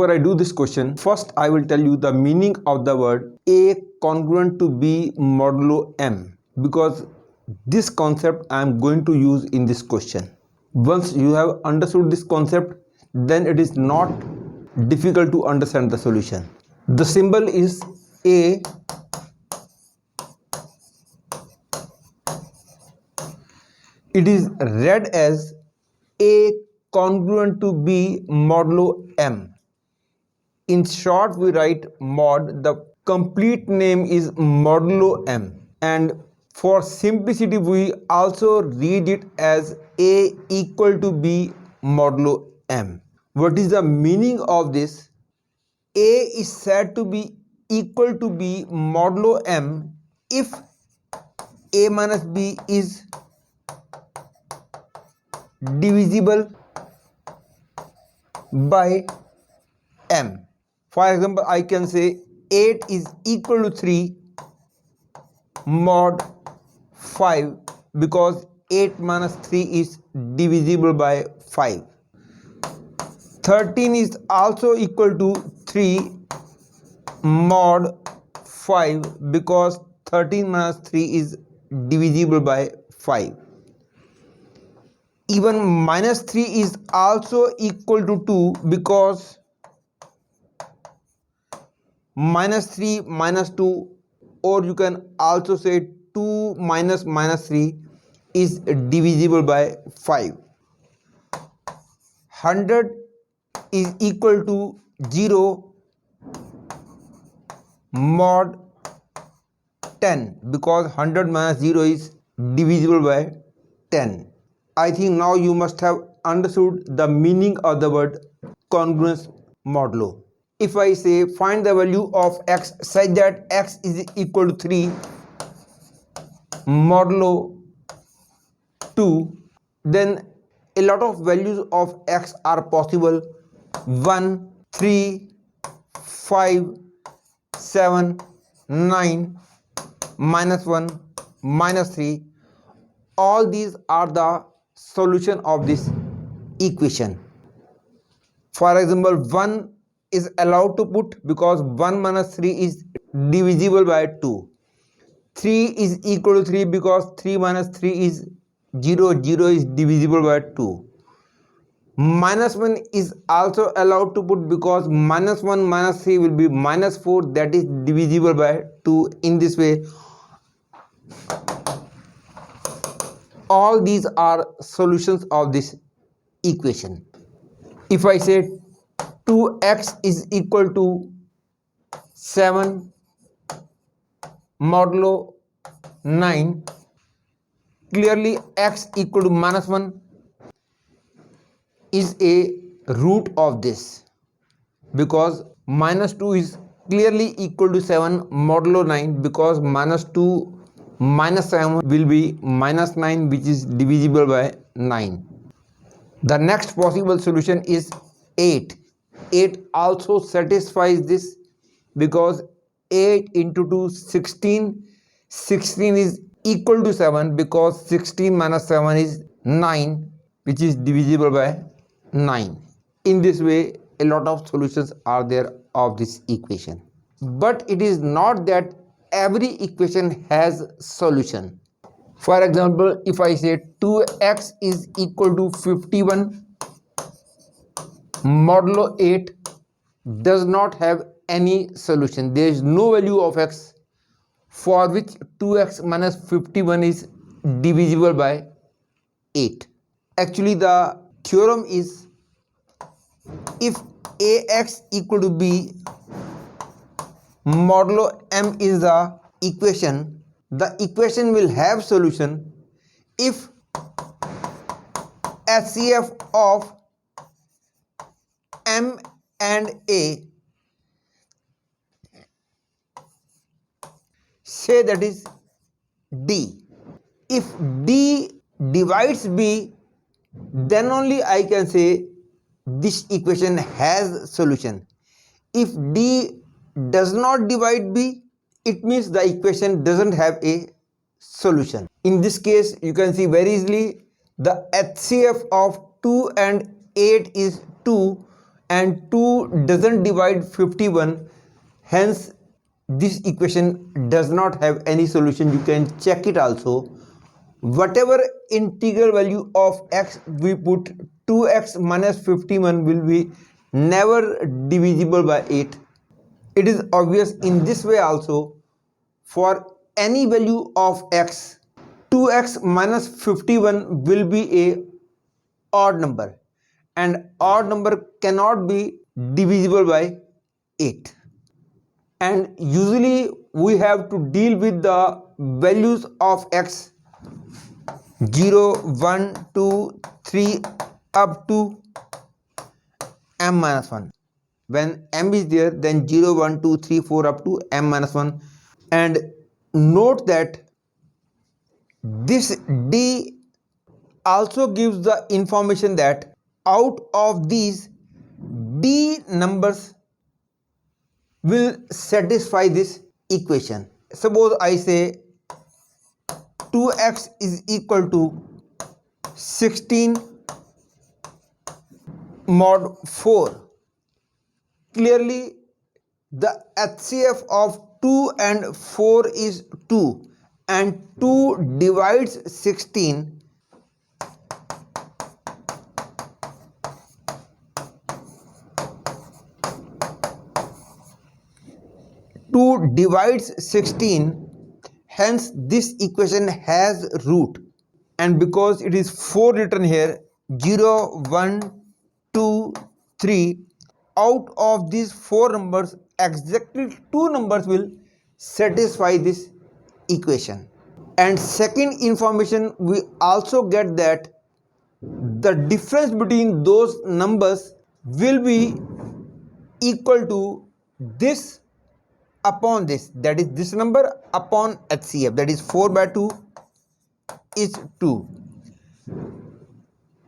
Before I do this question, first I will tell you the meaning of the word A congruent to B modulo M, because this concept I am going to use in this question. Once you have understood this concept, then it is not difficult to understand the solution. The symbol is A. It is read as A congruent to B modulo M. In short, we write mod. The complete name is modulo M. And for simplicity, we also read it as A equal to B modulo M. What is the meaning of this? A is said to be equal to B modulo M if A minus B is divisible by M. For example, I can say 8 is equal to 3 mod 5 because 8 minus 3 is divisible by 5. 13 is also equal to 3 mod 5 because 13 minus 3 is divisible by 5. Even minus 3 is also equal to 2 because minus 3 minus 2, or you can also say 2 minus minus 3 is divisible by 5. 100 is equal to 0 mod 10 because 100 minus 0 is divisible by 10. I think now you must have understood the meaning of the word congruence modulo. If I say find the value of x such that x is equal to 3 modulo 2, then a lot of values of x are possible: 1, 3, 5, 7, 9, minus 1, minus 3. All these are the solution of this equation. For example, 1 is allowed to put because 1 minus 3 is divisible by 2. 3 is equal to 3 because 3 minus 3 is 0. 0 is divisible by 2. Minus 1 is also allowed to put because minus 1 minus 3 will be minus 4, that is divisible by 2. In this way, all these are solutions of this equation. If I say 2x is equal to 7 modulo 9, clearly x equal to minus 1 is a root of this because minus 2 is clearly equal to 7 modulo 9 because minus 2 minus 7 will be minus 9, which is divisible by 9. The next possible solution is 8. 8 also satisfies this because 8 into 2 16. 16 is equal to 7 because 16 minus 7 is 9, which is divisible by 9. In this way, a lot of solutions are there of this equation. But it is not that every equation has solution. For example, if I say 2x is equal to 51 modulo 8 does not have any solution. There is no value of x for which 2x minus 51 is divisible by 8. Actually, the theorem is if ax equal to b modulo m is the equation will have solution if HCF of m and a, say that is d. If d divides b, then only I can say this equation has solution. If d does not divide b, it means the equation doesn't have a solution. In this case, you can see very easily the HCF of 2 and 8 is 2, and 2 doesn't divide 51, hence this equation does not have any solution. You can check it also. Whatever integral value of x we put, 2x minus 51 will be never divisible by 8. It is obvious in this way also. For any value of x, 2x minus 51 will be a odd number, and odd number cannot be divisible by 8. And usually we have to deal with the values of x 0, 1, 2, 3 up to m minus 1. When m is there, then 0, 1, 2, 3, 4 up to m minus 1. And note that this d also gives the information that out of these d numbers will satisfy this equation. Suppose I say 2x is equal to 16 mod 4. Clearly the HCF of 2 and 4 is 2, and 2 divides 16. 2 divides 16, hence this equation has root, and because it is 4 written here, 0, 1, 2, 3, out of these 4 numbers exactly 2 numbers will satisfy this equation. And second information, we also get that the difference between those numbers will be equal to this upon this, that is this number upon HCF, that is 4 by 2 is 2.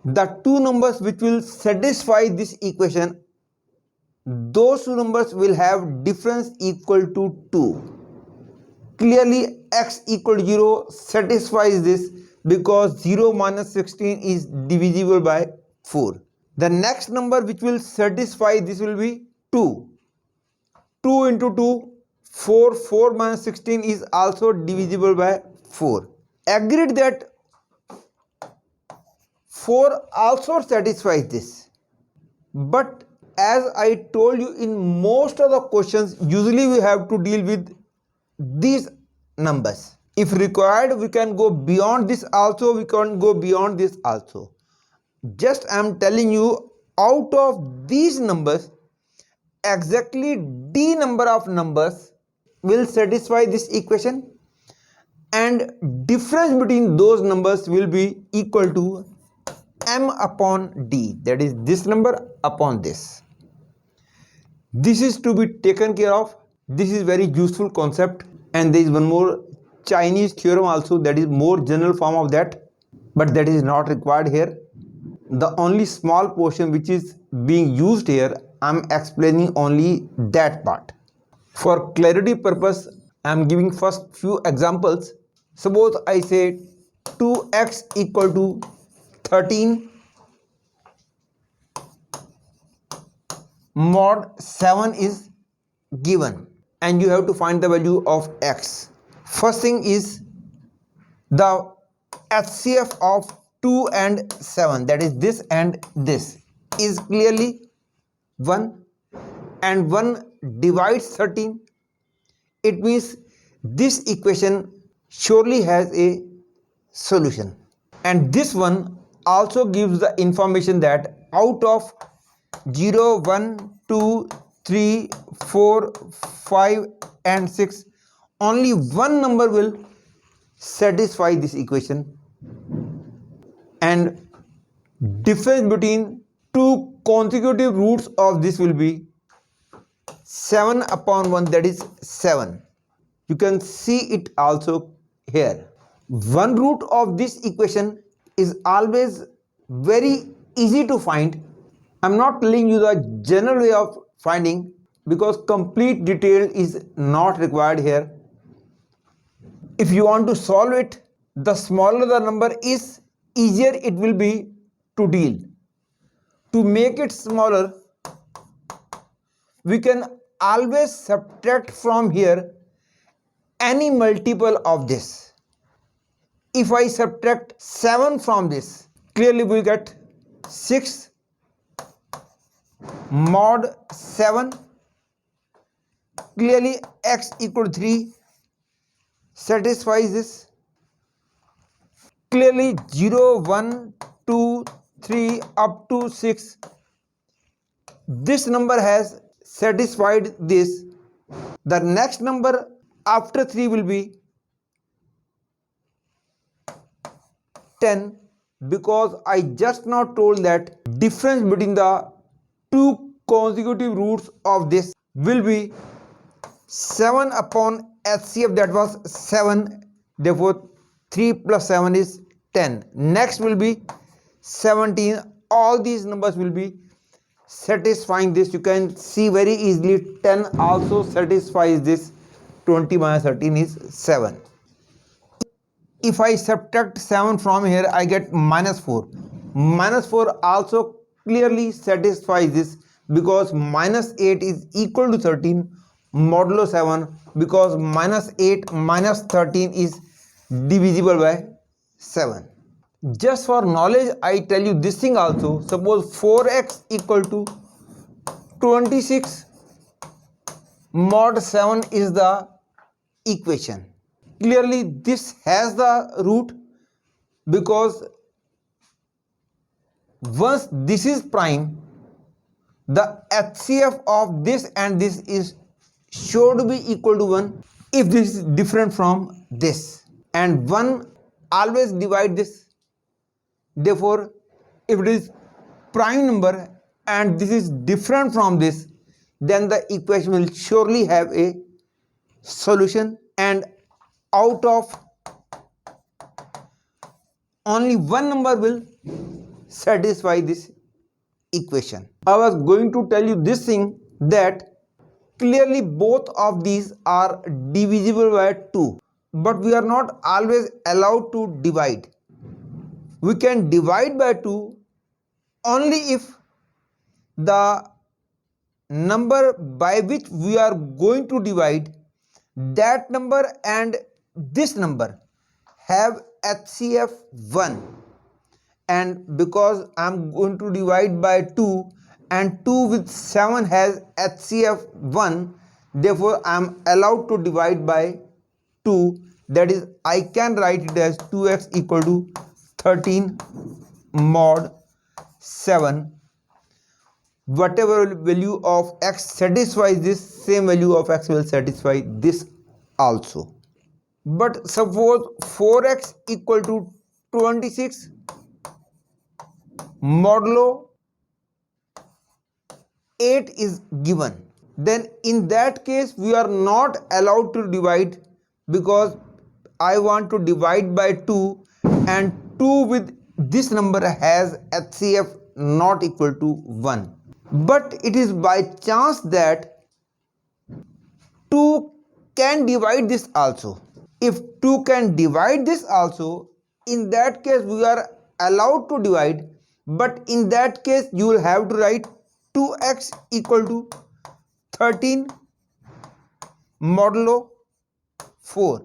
The two numbers which will satisfy this equation, those two numbers will have difference equal to 2. Clearly x equal to 0 satisfies this, because 0 minus 16 is divisible by 4. The next number which will satisfy this will be 2. 2 into 2, 4. 4 minus 16 is also divisible by 4. Agreed that 4 also satisfies this. But as I told you, in most of the questions usually we have to deal with these numbers. If required, we can go beyond this also, we can go beyond this also. Just I am telling you, out of these numbers exactly d number of numbers will satisfy this equation, and difference between those numbers will be equal to m upon d, that is this number upon this. This is to be taken care of. This is very useful concept, and there is one more Chinese theorem also, that is more general form of that, but that is not required here. The only small portion which is being used here, I am explaining only that part. For clarity purpose, I am giving first few examples. Suppose I say 2x equal to 13 mod 7 is given, and you have to find the value of x. First thing is the HCF of 2 and 7, that is this and this, is clearly 1, and 1 divides 13. It means this equation surely has a solution. And this one also gives the information that out of 0, 1, 2, 3, 4, 5 and 6, only one number will satisfy this equation, and difference between two consecutive roots of this will be 7 upon 1, that is 7. You can see it also here. One root of this equation is always very easy to find. I am not telling you the general way of finding, because complete detail is not required here. If you want to solve it, the smaller the number is, easier it will be to deal. To make it smaller, we can always subtract from here any multiple of this. If I subtract 7 from this, clearly we get 6 mod 7. Clearly x equal to 3 satisfies this. Clearly 0, 1, 2, 3 up to 6. This number has satisfied this. The next number after 3 will be 10, because I just now told that difference between the two consecutive roots of this will be 7 upon HCF, that was 7. Therefore 3 plus 7 is 10. Next will be 17. All these numbers will be satisfying this. You can see very easily 10 also satisfies this. 20 minus 13 is 7. If I subtract 7 from here, I get minus 4. Minus 4 also clearly satisfies this, because minus 8 is equal to 13 modulo 7, because minus 8 minus 13 is divisible by 7. Just for knowledge, I tell you this thing also. Suppose 4x equal to 26 mod 7 is the equation. Clearly this has the root, because once this is prime, the HCF of this and this is sure to be equal to 1 if this is different from this, and 1 always divide this. Therefore if it is prime number and this is different from this, then the equation will surely have a solution, and out of only one number will satisfy this equation. I was going to tell you this thing, that clearly both of these are divisible by 2, but we are not always allowed to divide. We can divide by 2 only if the number by which we are going to divide, that number and this number have HCF 1, and because I am going to divide by 2 and 2 with 7 has HCF 1, therefore I am allowed to divide by 2. That is, I can write it as 2x equal to 13 mod 7. Whatever value of x satisfies this, same value of x will satisfy this also. But suppose 4x equal to 26 modulo 8 is given, then in that case we are not allowed to divide, because I want to divide by 2 and 2 with this number has HCF not equal to 1. But it is by chance that 2 can divide this also. If 2 can divide this also, in that case we are allowed to divide, but in that case you will have to write 2x equal to 13 modulo 4.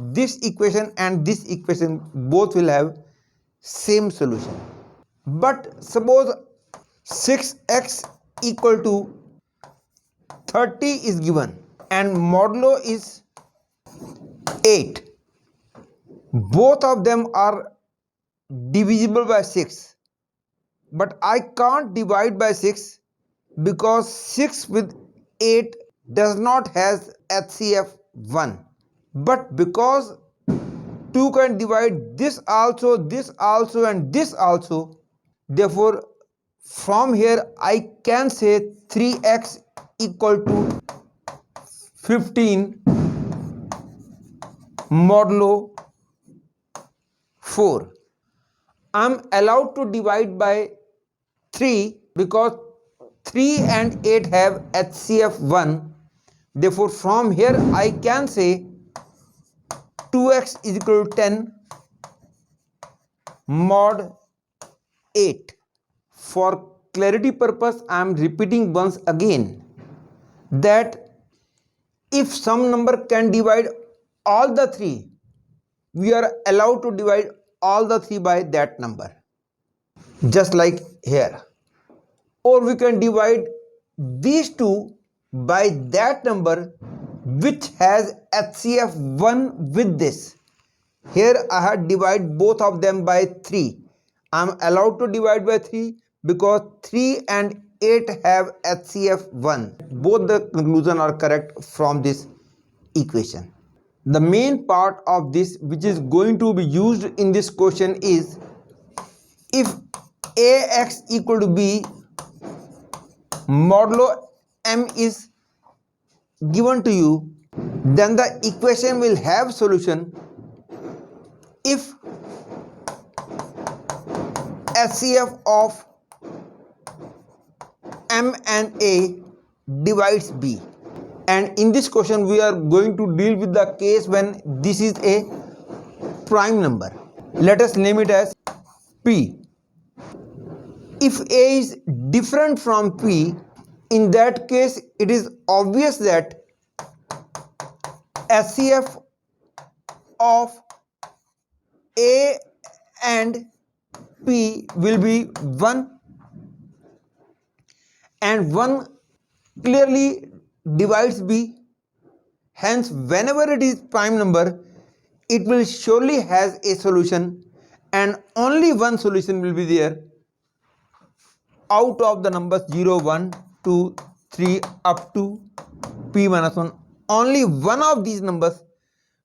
This equation and this equation both will have same solution. But suppose 6x equal to 30 is given and modulo is 8. Both of them are divisible by 6, but I can't divide by 6 because 6 with 8 does not has HCF 1. But because 2 can divide this also and this also, therefore from here I can say 3x equal to 15 modulo 4. I am allowed to divide by 3 because 3 and 8 have HCF 1. Therefore from here I can say 2x is equal to 10 mod 8. For clarity purpose I am repeating once again. that if some number can divide all the three, we are allowed to divide all the three by that number, just like here. Or we can divide these two by that number which has HCF 1 with this. Here I have divided both of them by 3. I am allowed to divide by 3 because 3 and 8 have HCF 1. Both the conclusion are correct from this equation. The main part of this which is going to be used in this question is, if AX equal to B, modulo M is given to you, then the equation will have solution if HCF of M and A divides B. And in this question we are going to deal with the case when this is a prime number. Let us name it as P. If A is different from P, in that case it is obvious that HCF of A and P will be 1, and 1 clearly divides B. Hence, whenever it is prime number, it will surely has a solution, and only one solution will be there out of the numbers 0, 1, 2, 3 up to P minus 1. Only one of these numbers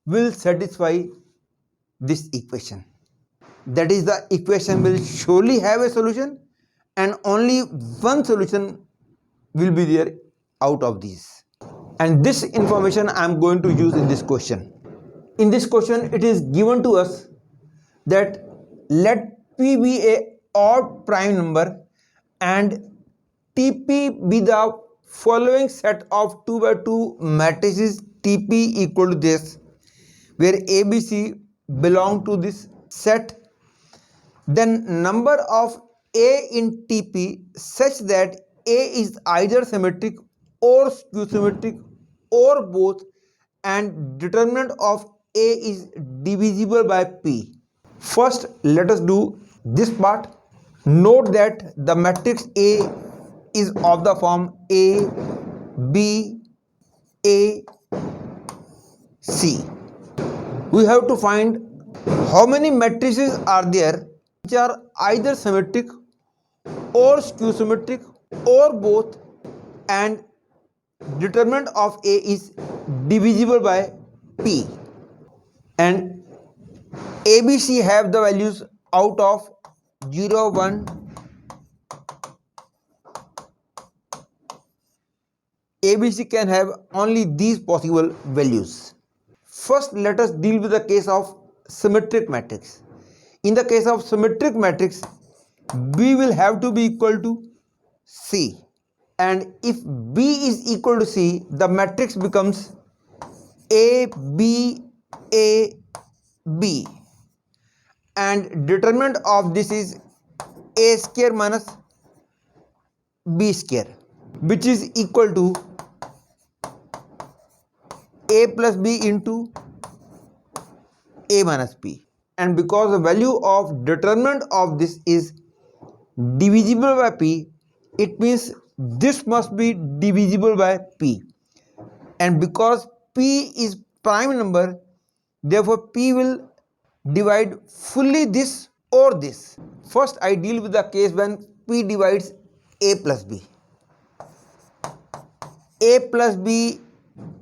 will satisfy this equation. That is, the equation will surely have a solution, and only one solution will be there out of these. And this information I am going to use in this question. In this question it is given to us that let P be a odd prime number and TP be the following set of 2 by 2 matrices TP equal to this, where ABC belong to this set. Then number of A in TP such that A is either symmetric or skew symmetric or both, and determinant of A is divisible by P. First, let us do this part. Note that the matrix A is of the form A, B, A, C. We have to find how many matrices are there which are either symmetric or skew symmetric or both, and determinant of A is divisible by P. And ABC have the values out of 0, 1, ABC can have only these possible values. First, let us deal with the case of symmetric matrix. In the case of symmetric matrix, B will have to be equal to C. And if B is equal to C, the matrix becomes A, B, A, B. And determinant of this is A square minus B square, which is equal to A plus B into A minus B. And because the value of determinant of this is divisible by P, it means this must be divisible by P. And because P is prime number, therefore P will divide fully this or this. First, I deal with the case when P divides A plus B. A plus B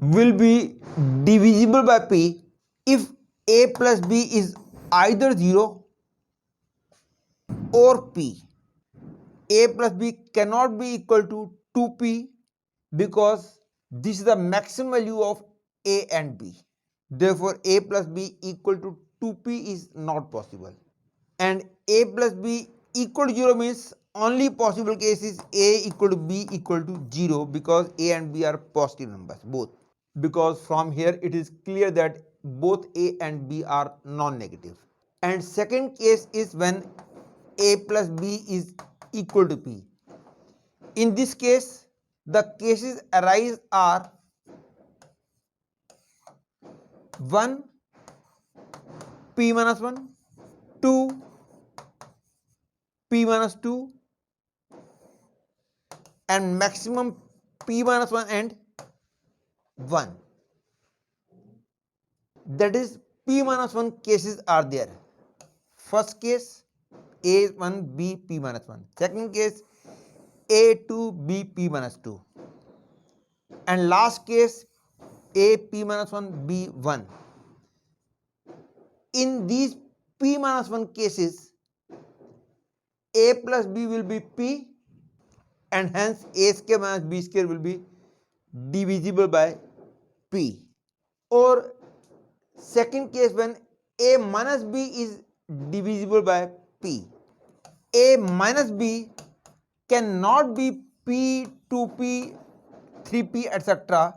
will be divisible by P if A plus B is either 0 or P. A plus B cannot be equal to 2P because this is the maximum value of A and B. Therefore, A plus B equal to 2P is not possible. And A plus B equal to 0 means only possible case is A equal to B equal to 0, because A and B are positive numbers both. Because from here it is clear that both A and B are non-negative. And second case is when A plus B is equal to P. In this case, The cases arise are 1 p minus 1, 2 p minus 2, and maximum p minus 1 and 1. That is, p minus 1 cases are there. First case a1 b p minus 1, second case a2 b p minus 2, and last case a p minus 1 b 1. In these p minus 1 cases, a plus b will be p, and hence a square minus b square will be divisible by p. Or second case, when a minus b is divisible by p, a minus b cannot be p, 2p, 3p, etc.,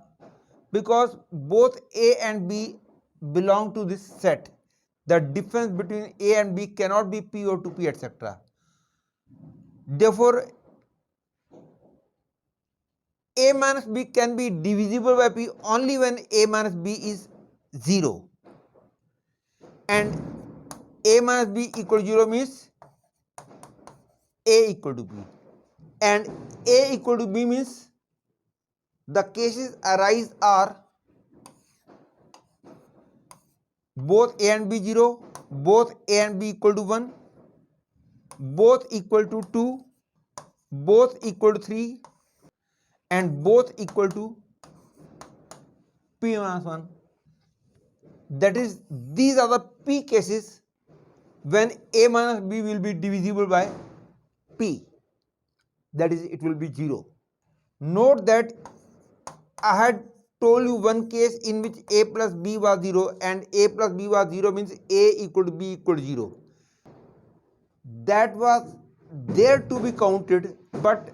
because both a and b belong to this set. The difference between a and b cannot be p or 2p, etc. Therefore, a minus b can be divisible by p only when a minus b is 0, and a minus b equal to 0 means a equal to b, and a equal to b means the cases arise are both a and b 0, both a and b equal to 1, both equal to 2, both equal to 3, and both equal to p minus 1. That is, these are the p cases when a minus b will be divisible by p, that is, it will be 0. Note that I had told you one case in which a plus b was 0 and a plus b was 0 means a equal to b equal to 0. That was there to be counted, but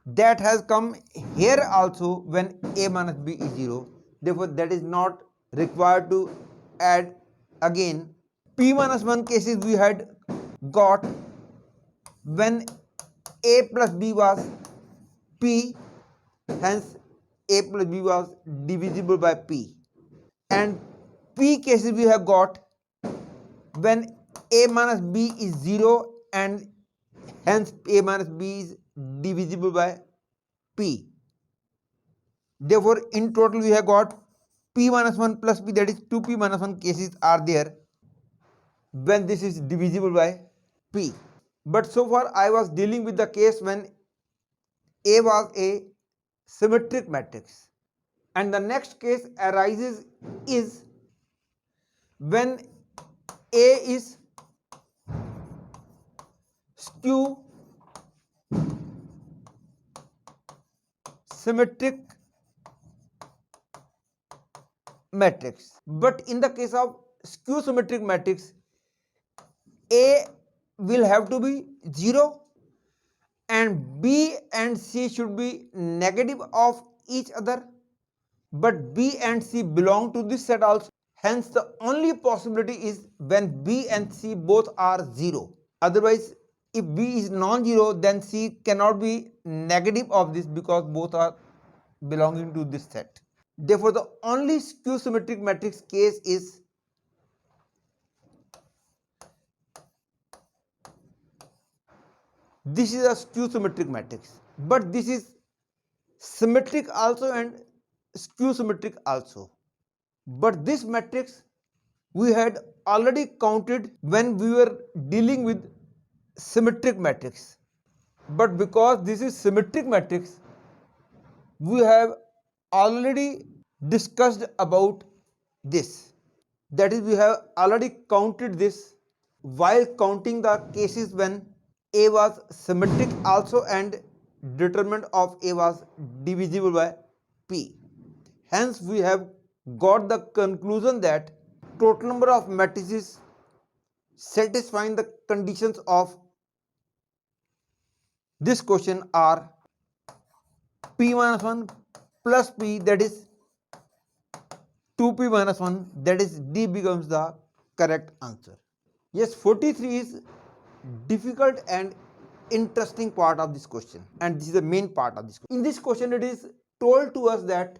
that has come here also when a minus b is 0. Therefore, that is not required to add again. P minus 1 cases we had got when a plus b was p, hence a plus b was divisible by p. And p cases we have got when a minus b is 0 and hence a minus b is divisible by p. Therefore, in total we have got p minus 1 plus p, that is 2p minus 1 cases are there when this is divisible by p. But so far I was dealing with the case when A was a symmetric matrix, and the next case arises is when A is skew symmetric matrix. But in the case of skew symmetric matrix, A will have to be 0 and B and C should be negative of each other, but B and C belong to this set also. Hence, the only possibility is when B and C both are 0. Otherwise, if B is non-zero, then C cannot be negative of this because both are belonging to this set. Therefore, the only skew symmetric matrix case is this is a skew symmetric matrix, but this is symmetric also and skew symmetric also. But this matrix we had already counted when we were dealing with symmetric matrix. But because this is symmetric matrix, we have already discussed about this. That is, we have already counted this while counting the cases when A was symmetric also and determinant of A was divisible by P. Hence, we have got the conclusion that total number of matrices satisfying the conditions of this question are P minus 1 plus P, that is 2P minus 1, that is D becomes the correct answer. Yes, 43 is difficult and interesting part of this question, and this is the main part of this question. In this question, it is told to us that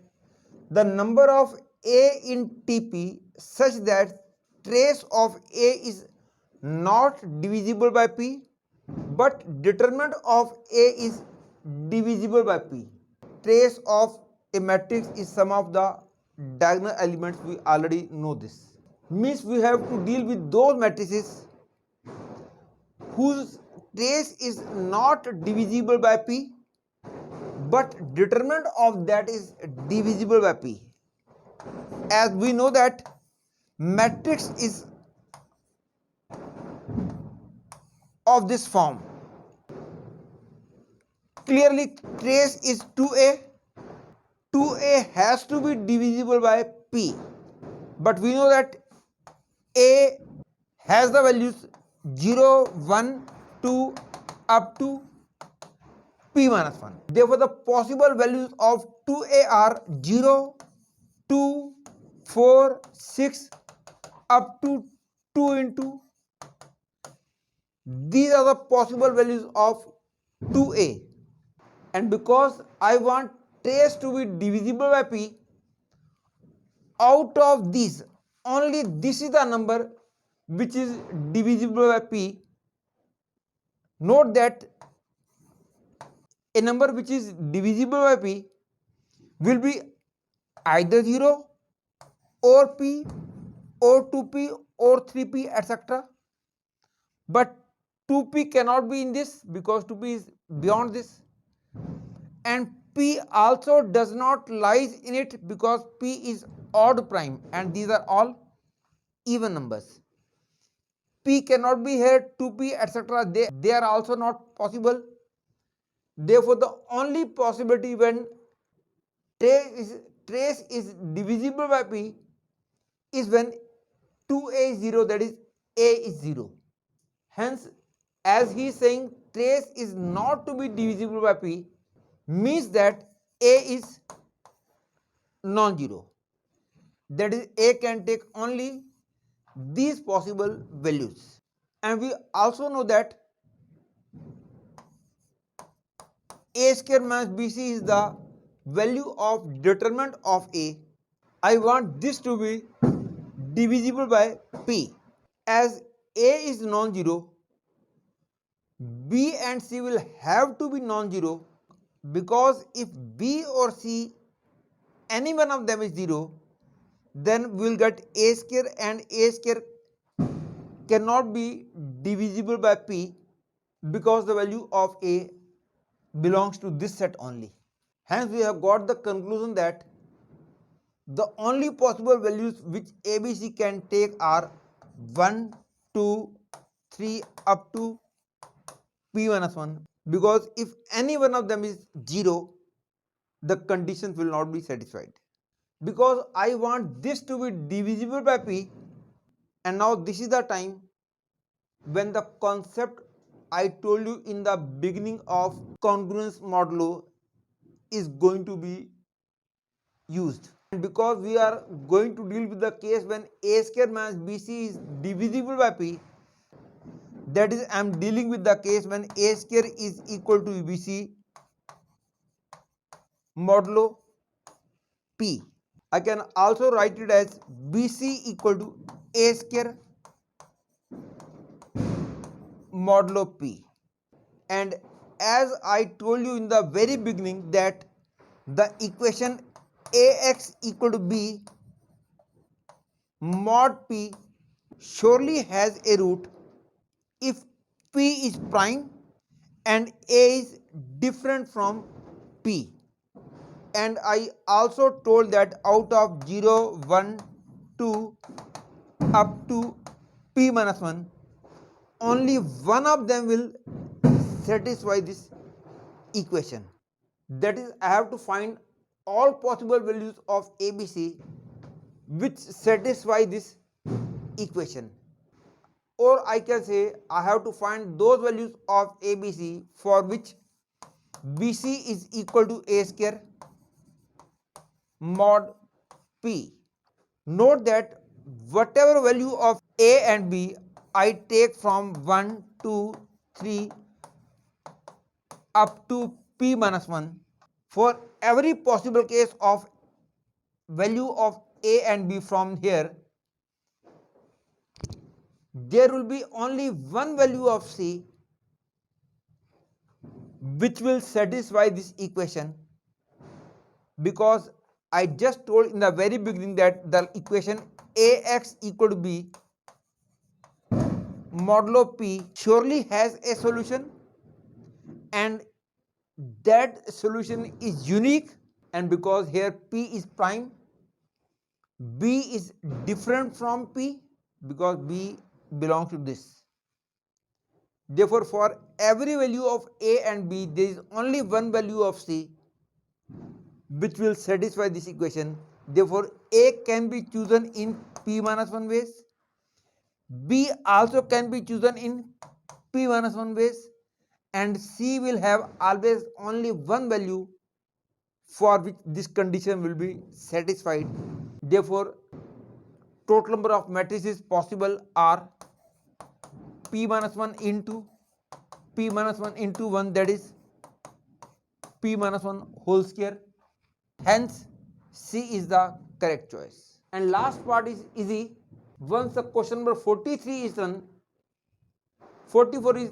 the number of A in TP such that trace of A is not divisible by P, but determinant of A is divisible by P. Trace of a matrix is sum of the diagonal elements. We already know this. Means we have to deal with those matrices whose trace is not divisible by P, but determinant of that is divisible by P. As we know that matrix is of this form. Clearly trace is 2A. 2A has to be divisible by P, but we know that A has the values 0, 1, 2 up to P minus 1. Therefore, the possible values of 2A are 0, 2, 4, 6 up to 2 into. These are the possible values of 2A. And because I want trace to be divisible by P, out of these, only this is the number which is divisible by P. Note that a number which is divisible by P will be either 0 or P or 2P or 3P, etc. But 2P cannot be in this because 2P is beyond this, and P also does not lies in it because P is odd prime and these are all even numbers. P cannot be here, 2P, etc. They are also not possible. Therefore, the only possibility when trace is divisible by P is when 2A is 0, that is A is 0. Hence, as he is saying trace is not to be divisible by P, means that A is non-zero. That is, A can take only these possible values. And we also know that A square minus BC is the value of determinant of A. I want this to be divisible by P. As A is non-zero, B and C will have to be non-zero, because if B or C, any one of them is 0, then we will get A square, and A square cannot be divisible by P because the value of A belongs to this set only. Hence, we have got the conclusion that the only possible values which ABC can take are 1, 2, 3 up to P minus 1, because if any one of them is 0, the conditions will not be satisfied. Because I want this to be divisible by P, and now this is the time when the concept I told you in the beginning of congruence modulo is going to be used. And because we are going to deal with the case when A square minus BC is divisible by P, that is, I am dealing with the case when A square is equal to BC modulo P. I can also write it as BC equal to A square modulo P. And as I told you in the very beginning that the equation AX equal to B mod P surely has a root if P is prime and A is different from P. And I also told that out of 0, 1, 2 up to P minus 1, only one of them will satisfy this equation. That is, I have to find all possible values of ABC which satisfy this equation. Or I can say I have to find those values of ABC for which BC is equal to A square mod P. Note that whatever value of A and B I take from 1, 2, 3 up to p minus 1 for every possible case of value of a and b from here, there will be only one value of c which will satisfy this equation, because I just told in the very beginning that the equation ax equal to b modulo p surely has a solution, and that solution is unique, and because here p is prime, b is different from p because b belongs to this. Therefore, for every value of a and b, there is only one value of c which will satisfy this equation. Therefore, a can be chosen in p minus 1 ways, b also can be chosen in p minus 1 ways, and c will have always only one value for which this condition will be satisfied. Therefore, total number of matrices possible are p minus 1 into p minus 1 into 1, that is p minus 1 whole square. Hence, C is the correct choice. And last part is easy. Once the question number 43 is done, 44 is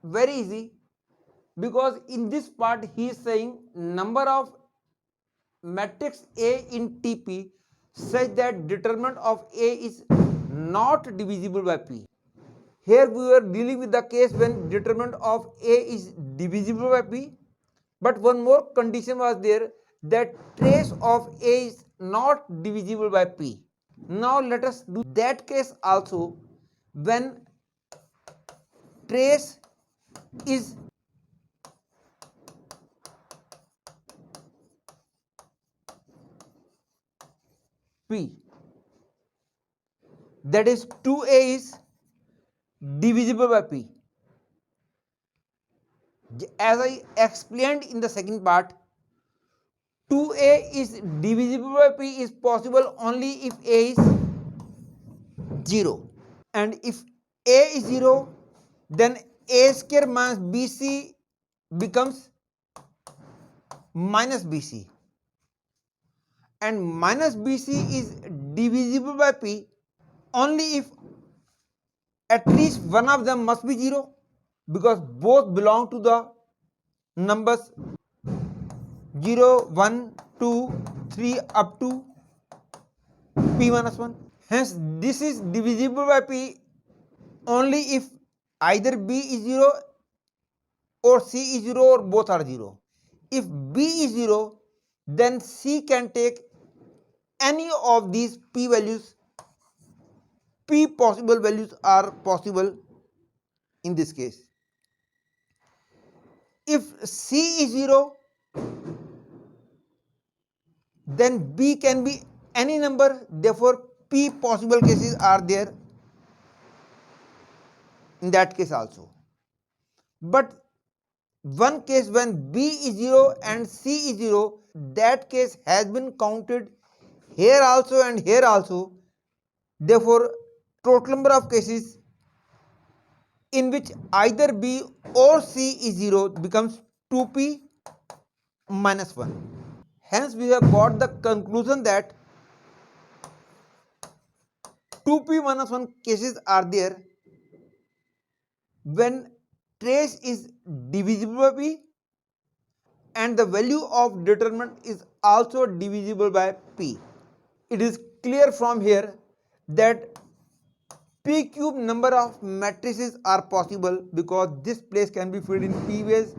very easy, because in this part he is saying number of matrix A in TP such that determinant of A is not divisible by P. Here we were dealing with the case when determinant of A is divisible by P, but one more condition was there, that trace of A is not divisible by P. Now let us do that case also, when trace is P, that is 2A is divisible by P. As I explained in the second part, 2A is divisible by P is possible only if A is 0. And if A is 0, then A square minus BC becomes minus BC. And minus BC is divisible by P only if at least one of them must be 0, because both belong to the numbers 0, 1, 2, 3 up to p minus 1. Hence, this is divisible by p only if either b is 0 or c is 0 or both are 0. If b is 0, then c can take any of these p values. P possible values are possible in this case. If c is 0, then b can be any number. Therefore, p possible cases are there in that case also. But one case when b is 0 and c is 0, that case has been counted here also and here also. Therefore, total number of cases in which either b or c is 0 becomes 2p minus 1. Hence, we have got the conclusion that 2p minus 1 cases are there when trace is divisible by p and the value of determinant is also divisible by p. It is clear from here that p cube number of matrices are possible, because this place can be filled in p ways,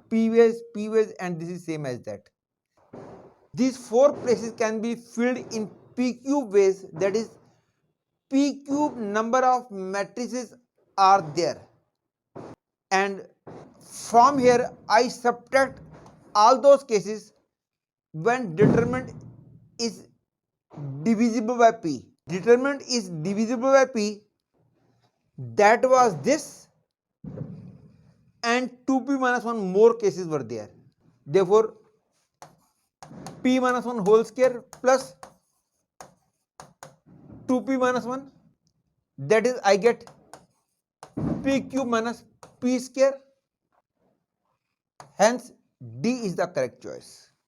p ways, p ways, and this is same as that. These four places can be filled in p cube ways, that is p cube number of matrices are there, and from here I subtract all those cases when determinant is divisible by p. Determinant is divisible by p, that was this, and 2p minus 1 more cases were there. Therefore, p minus 1 whole square plus 2p minus 1, that is I get p cube minus p square. Hence D is the correct choice.